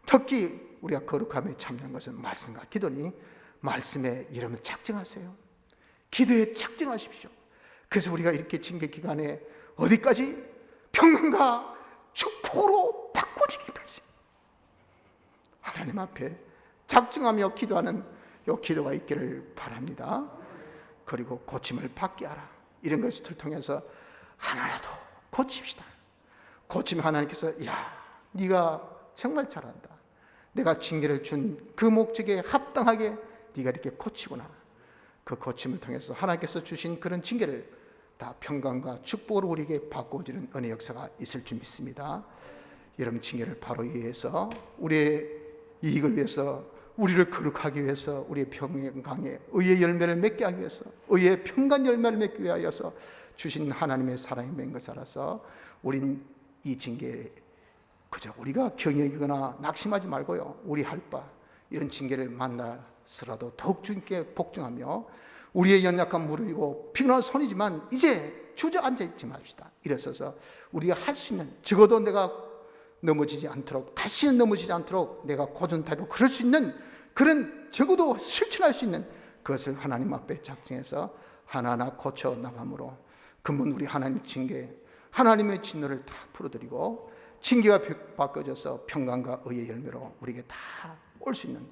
특히 우리가 거룩함에 참여한 것은 말씀과 기도니 말씀에 이름을 작정하세요. 기도에 작정하십시오. 그래서 우리가 이렇게 징계 기간에 어디까지? 평강과 축복으로 바꿔주기까지 하나님 앞에 작정하며 기도하는 이 기도가 있기를 바랍니다. 그리고 고침을 받게 하라. 이런 것을 통해서 하나라도 고칩시다. 고치면 하나님께서, 야, 네가 정말 잘한다, 내가 징계를 준 그 목적에 합당하게 네가 이렇게 고치구나. 그 고침을 통해서 하나님께서 주신 그런 징계를 다 평강과 축복으로 우리에게 바꿔주는 은혜 역사가 있을 줄 믿습니다. 여러분, 징계를 바로 위해서, 우리의 이익을 위해서, 우리를 거룩하기 위해서, 우리의 평강에 의의 열매를 맺게 하기 위해서, 의의 평강 열매를 맺기 위하여서 주신 하나님의 사랑이 맺은 것을 알아서 우린 이 징계에 그저 우리가 경외하거나 낙심하지 말고요, 우리 할 바 이런 징계를 만나서라도 더욱 주님께 복종하며, 우리의 연약한 무릎이고 피곤한 손이지만 이제 주저앉아 있지 맙시다. 일어서서 우리가 할 수 있는, 적어도 내가 넘어지지 않도록, 다시는 넘어지지 않도록 내가 고전타로 그럴 수 있는 그런, 적어도 실천할 수 있는 그것을 하나님 앞에 작정해서 하나하나 고쳐 나감으로 근본 우리 하나님 징계, 하나님의 진노를 다 풀어드리고 징계가 바꿔져서 평강과 의의 열매로 우리에게 다 올 수 있는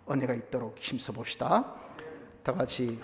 은혜가 있도록 힘써 봅시다. 다 같이